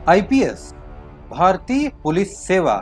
IPS भारतीय police सेवा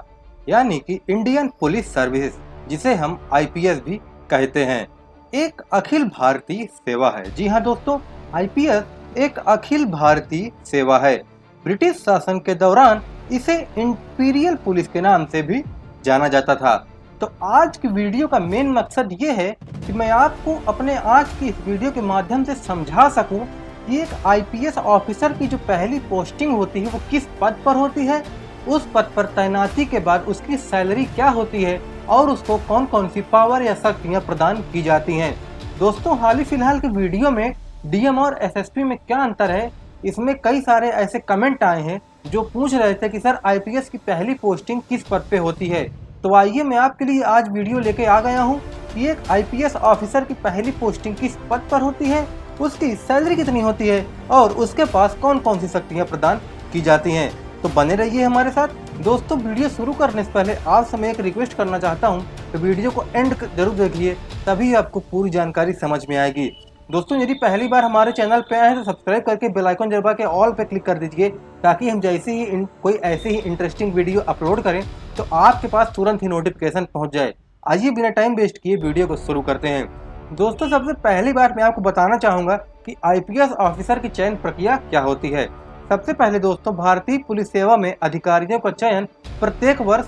यानी कि इंडियन पुलिस सर्विस, जिसे हम आईपीएस भी कहते हैं, एक अखिल भारतीय सेवा है। जी हाँ दोस्तों, आईपीएस एक अखिल भारतीय सेवा है। ब्रिटिश शासन के दौरान इसे इंपीरियल पुलिस के नाम से भी जाना जाता था। तो आज की वीडियो का मेन मकसद ये है कि मैं आपको अपने आज की इस वीडियो के माध्यम से समझा सकूं कि एक आईपीएस ऑफिसर की जो पहली पोस्टिंग होती है वो किस पद पर होती है, उस पद पर तैनाती के बाद उसकी सैलरी क्या होती है और उसको कौन कौन सी पावर या शक्तियां प्रदान की जाती हैं। दोस्तों, हाल ही फिलहाल के वीडियो में डीएम और एसएसपी में क्या अंतर है, इसमें कई सारे ऐसे कमेंट आए हैं जो पूछ रहे थे कि सर आईपीएस की पहली पोस्टिंग किस पद पे होती है। तो आइए मैं आपके लिए आज वीडियो लेके आ गया हूँ कि एक आईपीएस ऑफिसर की पहली पोस्टिंग किस पद पर होती है, उसकी सैलरी कितनी होती है और उसके पास कौन कौन सी शक्तियां प्रदान की जाती हैं। तो बने रहिए हमारे साथ। दोस्तों, वीडियो शुरू करने से पहले आपसे मैं एक रिक्वेस्ट करना चाहता हूं कि वीडियो को एंड जरूर देखिए, तभी आपको पूरी जानकारी समझ में आएगी। दोस्तों, यदि पहली बार हमारे चैनल पे आए हैं तो सब्सक्राइब करके बेल आइकन दबा के ऑल पे क्लिक कर दीजिए, ताकि हम जैसे ही कोई ऐसी ही इंटरेस्टिंग वीडियो अपलोड करें तो आपके पास तुरंत ही नोटिफिकेशन पहुंच जाए। आइए बिना टाइम वेस्ट किए वीडियो को शुरू करते हैं। दोस्तों, सबसे पहली बार मैं आपको बताना चाहूंगा कि आईपीएस ऑफिसर की चयन प्रक्रिया क्या होती है। सबसे पहले दोस्तों, भारतीय पुलिस सेवा में अधिकारियों का चयन प्रत्येक वर्ष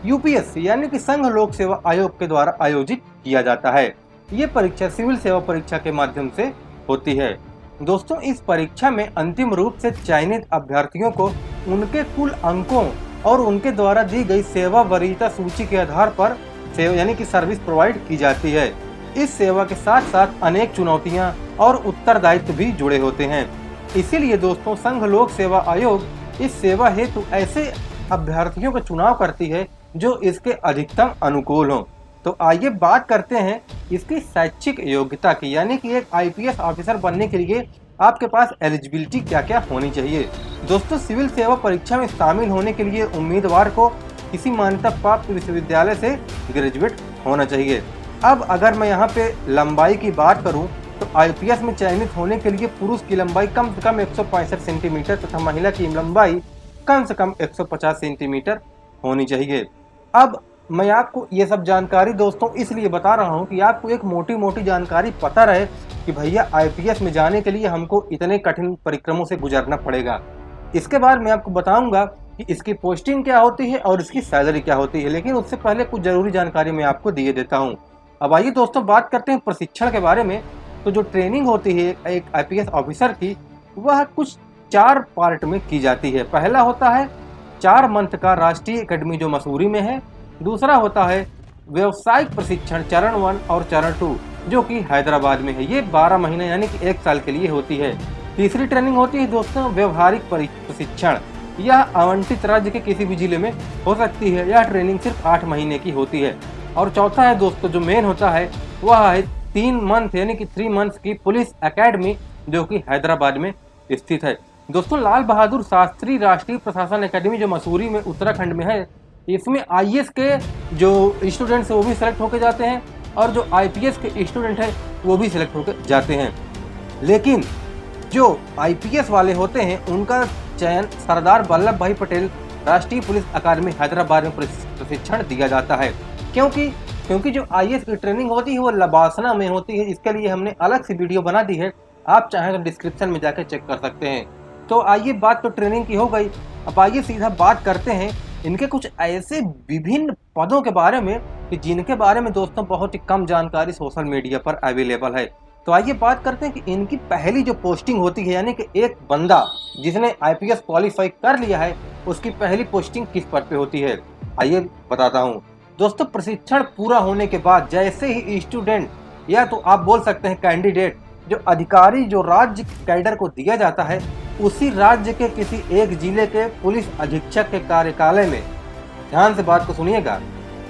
यूपीएससी यानी कि संघ लोक सेवा आयोग के द्वारा आयोजित किया जाता है। ये परीक्षा सिविल सेवा परीक्षा के माध्यम से होती है। दोस्तों, इस परीक्षा में अंतिम रूप से चयनित अभ्यर्थियों को उनके कुल अंकों और उनके द्वारा दी गई सेवा वरीयता सूची के आधार पर सेवा यानी कि सर्विस प्रोवाइड की जाती है। इस सेवा के साथ साथ अनेक चुनौतियां और उत्तरदायित्व भी जुड़े होते हैं। इसीलिए दोस्तों, संघ लोक सेवा आयोग इस सेवा हेतु ऐसे अभ्यर्थियों का चुनाव करती है जो इसके अधिकतम अनुकूल हों। तो आइए बात करते हैं इसकी शैक्षिक योग्यता की, यानी कि एक आईपीएस ऑफिसर बनने के लिए आपके पास एलिजिबिलिटी क्या क्या होनी चाहिए। दोस्तों, सिविल सेवा परीक्षा में शामिल होने के लिए उम्मीदवार को किसी मान्यता प्राप्त विश्वविद्यालय से ग्रेजुएट होना चाहिए। अब अगर मैं यहाँ पे लंबाई की बात करूँ तो आईपीएस में चयनित होने के लिए पुरुष की लंबाई कम से कम 165 सेंटीमीटर तथा महिला की लंबाई कम से कम 150 सेंटीमीटर होनी चाहिए। अब मैं आपको ये सब जानकारी दोस्तों इसलिए बता रहा हूँ कि आपको एक मोटी मोटी जानकारी पता रहे कि भैया आईपीएस में जाने के लिए हमको इतने कठिन परिक्रमों से गुजरना पड़ेगा। इसके बाद मैं आपको बताऊंगा कि इसकी पोस्टिंग क्या होती है और इसकी सैलरी क्या होती है, लेकिन उससे पहले कुछ जरूरी जानकारी मैं आपको दिए देता हूँ। अब आइए दोस्तों बात करते हैं प्रशिक्षण के बारे में। तो जो ट्रेनिंग होती है एक आईपीएस ऑफिसर की, वह कुछ 4 पार्ट में की जाती है। पहला होता है 4 मंथ का राष्ट्रीय एकेडमी जो मसूरी में है। दूसरा होता है व्यवसायिक प्रशिक्षण चरण 1 और चरण 2 जो कि हैदराबाद में है। ये 12 महीने यानी कि 1 साल के लिए होती है। तीसरी ट्रेनिंग होती है दोस्तों व्यवहारिक प्रशिक्षण। यह आवंटित राज्य के किसी भी जिले में हो सकती है। यह ट्रेनिंग सिर्फ 8 महीने की होती है। और चौथा है दोस्तों जो मेन होता है वह है 3 मंथ यानी कि 3 मंथ्स की पुलिस एकेडमी जो कि हैदराबाद में स्थित है। दोस्तों, लाल बहादुर शास्त्री राष्ट्रीय प्रशासन एकेडमी जो मसूरी में उत्तराखंड में है, इसमें आईएएस के जो स्टूडेंट्स वो भी सिलेक्ट होकर जाते हैं और जो आईपीएस के स्टूडेंट हैं वो भी सिलेक्ट होकर जाते हैं। लेकिन जो आईपीएस वाले होते हैं उनका चयन सरदार वल्लभ भाई पटेल राष्ट्रीय पुलिस अकादमी हैदराबाद में प्रशिक्षण दिया जाता है। क्योंकि जो आईएएस की ट्रेनिंग होती है वो लबासना में होती है। इसके लिए हमने अलग से वीडियो बना दी है, आप चाहें तो डिस्क्रिप्शन में जाकर चेक कर सकते हैं। तो आइए बात तो ट्रेनिंग की हो गई, अब आइए सीधा बात करते हैं इनके कुछ ऐसे विभिन्न पदों के बारे में कि जिनके बारे में दोस्तों बहुत ही कम जानकारी सोशल मीडिया पर अवेलेबल है। तो आइए बात करते हैं कि इनकी पहली जो पोस्टिंग होती है, यानी कि एक बंदा जिसने आईपीएस क्वालिफाई कर लिया है उसकी पहली पोस्टिंग किस पद पे होती है, आइए बताता हूँ। दोस्तों, प्रशिक्षण पूरा होने के बाद जैसे ही स्टूडेंट या तो आप बोल सकते हैं कैंडिडेट जो अधिकारी जो राज्य कैडर को दिया जाता है, उसी राज्य के किसी एक जिले के पुलिस अधीक्षक के कार्यकालय में, ध्यान से बात को सुनिएगा,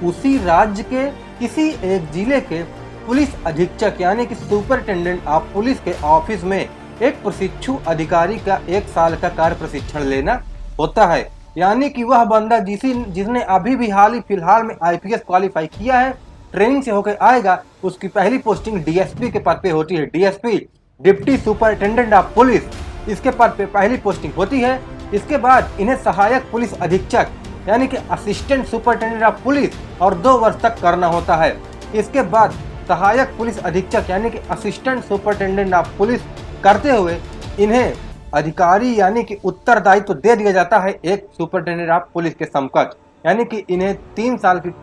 उसी राज्य के किसी एक जिले के पुलिस अधीक्षक यानी कि सुपरिटेंडेंट ऑफ पुलिस के ऑफिस में एक प्रशिक्षु अधिकारी का 1 साल का कार्य प्रशिक्षण लेना होता है। यानी कि वह बंदा जिसने अभी भी हाल ही फिलहाल में आईपीएस क्वालिफाई किया है, ट्रेनिंग से होकर आएगा, उसकी पहली पोस्टिंग डीएसपी के पद पे होती है। DSP deputy superintendent of police, इसके पद पे पहली पोस्टिंग होती है इसके बाद इन्हें सहायक पुलिस अधीक्षक यानी कि असिस्टेंट सुपरिटेंडेंट ऑफ पुलिस और 2 वर्ष तक करना होता है। इसके बाद सहायक पुलिस अधीक्षक यानी कि असिस्टेंट सुपरिटेंडेंट ऑफ पुलिस करते हुए इन्हें अधिकारी यानी कि उत्तरदायित्व दे दिया जाता है एक सुपरिटेंडेंट ऑफ पुलिस के समकक्ष, यानी कि इन्हें 3 साल की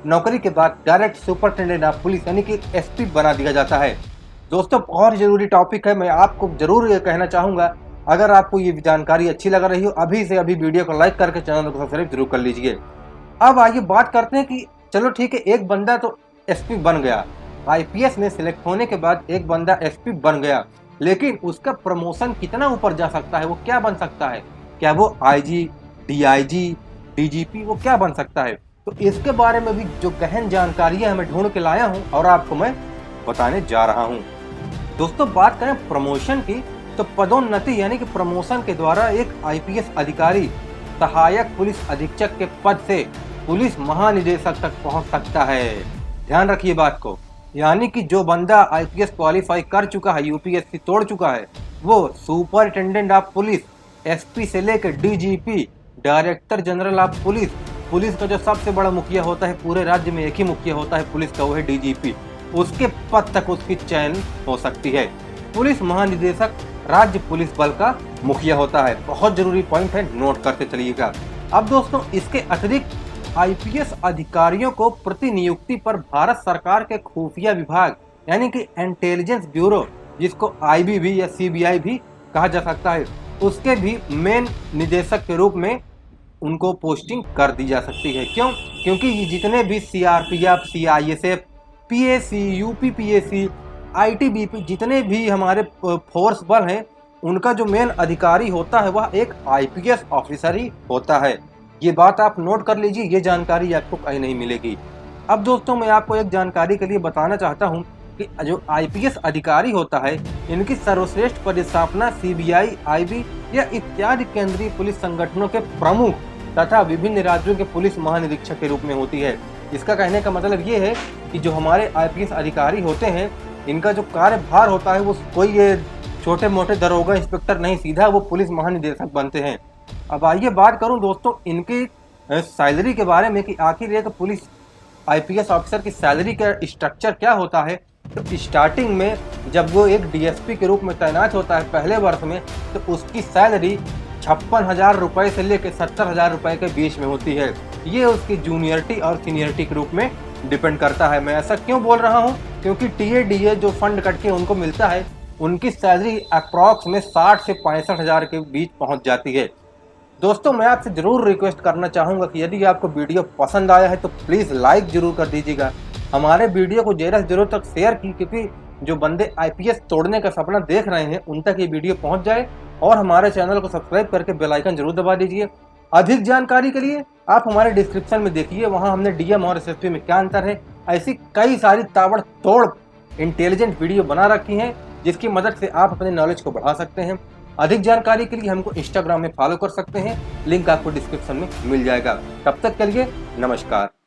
नौकरी के बाद डायरेक्ट सुपरिटेंडेंट ऑफ पुलिस यानी कि एसपी बना दिया जाता है। दोस्तों बहुत जरूरी टॉपिक है, मैं आपको जरूर ये कहना चाहूँगा, अगर आपको ये जानकारी अच्छी लग रही हो अभी से अभी वीडियो को लाइक करके चैनल को सब्सक्राइब जरूर कर लीजिए। अब आइए बात करते हैं कि चलो ठीक है, एक बंदा तो एसपी बन गया, आईपीएस में सिलेक्ट होने के बाद एक बंदा एसपी बन गया, लेकिन उसका प्रमोशन कितना ऊपर जा सकता है, वो क्या बन सकता है, क्या वो आईजी, डीआईजी, डीजीपी वो क्या बन सकता है? तो इसके बारे में भी जो गहन जानकारियां मैं ढूंढ के लाया हूं और आपको मैं बताने जा रहा हूं। दोस्तों बात करें प्रमोशन की, तो पदोन्नति यानी कि प्रमोशन के द्वारा एक आईपीएस अधिकारी सहायक पुलिस अधीक्षक के पद से पुलिस महानिदेशक तक पहुंच सकता है। ध्यान रखिए बात को, यानी कि जो बंदा आईपीएस क्वालिफाई कर चुका है, यूपीएससी तोड़ चुका है, वो सुपरिटेंडेंट ऑफ पुलिस एसपी से लेकर DGP director general of police, police का जो सबसे बड़ा मुखिया होता है, पूरे राज्य में एक ही मुखिया होता है पुलिस का, वो है डीजीपी, उसके पद तक उसकी चयन हो सकती है। पुलिस महानिदेशक राज्य पुलिस बल का मुखिया होता है। बहुत जरूरी पॉइंट है, नोट करते चलिएगा। अब दोस्तों इसके अतिरिक्त आईपीएस अधिकारियों को प्रतिनियुक्ति पर भारत सरकार के खुफिया विभाग यानी कि इंटेलिजेंस ब्यूरो, जिसको आईबी या सीबीआई भी कहा जा सकता है, उसके भी मेन निदेशक के रूप में उनको पोस्टिंग कर दी जा सकती है। क्यों? क्योंकि ये जितने भी सीआरपीएफ, सीआईएसएफ, पीएसी, यूपीपीएसी, आईटीबीपी, जितने भी हमारे फोर्स बल हैं, उनका जो मेन अधिकारी होता है वह एक आईपीएस ऑफिसर ही होता है। ये बात आप नोट कर लीजिए, ये जानकारी आपको कहीं नहीं मिलेगी। अब दोस्तों मैं आपको एक जानकारी के लिए बताना चाहता हूँ कि जो आईपीएस अधिकारी होता है, इनकी सर्वश्रेष्ठ पदस्थापना सीबीआई, आईबी या इत्यादि केंद्रीय पुलिस संगठनों के प्रमुख तथा विभिन्न राज्यों के पुलिस महानिरीक्षक के रूप में होती है। इसका कहने का मतलब ये है कि जो हमारे आईपीएस अधिकारी होते हैं, इनका जो कार्यभार होता है वो कोई ये छोटे मोटे दरोगा इंस्पेक्टर नहीं, सीधा वो पुलिस महानिदेशक बनते हैं। अब आइए बात करूं दोस्तों इनकी सैलरी के बारे में कि आखिर एक पुलिस आईपीएस ऑफिसर की सैलरी का स्ट्रक्चर क्या होता है। तो स्टार्टिंग में जब वो एक डीएसपी के रूप में तैनात होता है पहले वर्ष में, तो उसकी सैलरी 56,000 रुपये से लेकर 70,000 रुपये के बीच में होती है। ये उसकी जूनियरिटी और सीनियरिटी के रूप में डिपेंड करता है। मैं ऐसा क्यों बोल रहा हूँ? क्योंकि टीएडीए जो फंड कट के उनको मिलता है, उनकी सैलरी अप्रॉक्स में 60 से 65,000 के बीच पहुँच जाती है। दोस्तों मैं आपसे जरूर रिक्वेस्ट करना चाहूँगा कि यदि आपको वीडियो पसंद आया है तो प्लीज़ लाइक जरूर कर दीजिएगा। हमारे वीडियो को ज़्यादा से ज़रूर तक शेयर की, क्योंकि जो बंदे आईपीएस तोड़ने का सपना देख रहे हैं उन तक ये वीडियो पहुंच जाए, और हमारे चैनल को सब्सक्राइब करके बेल आइकन जरूर दबा दीजिए। अधिक जानकारी के लिए आप हमारे डिस्क्रिप्शन में देखिए, वहां हमने डीएम और एसएसपी में क्या अंतर है, ऐसी कई सारी ताबड़तोड़ इंटेलिजेंट वीडियो बना रखी हैं, जिसकी मदद से आप अपने नॉलेज को बढ़ा सकते हैं। अधिक जानकारी के लिए हमको इंस्टाग्राम में फॉलो कर सकते हैं, लिंक आपको डिस्क्रिप्शन में मिल जाएगा। तब तक के लिए नमस्कार।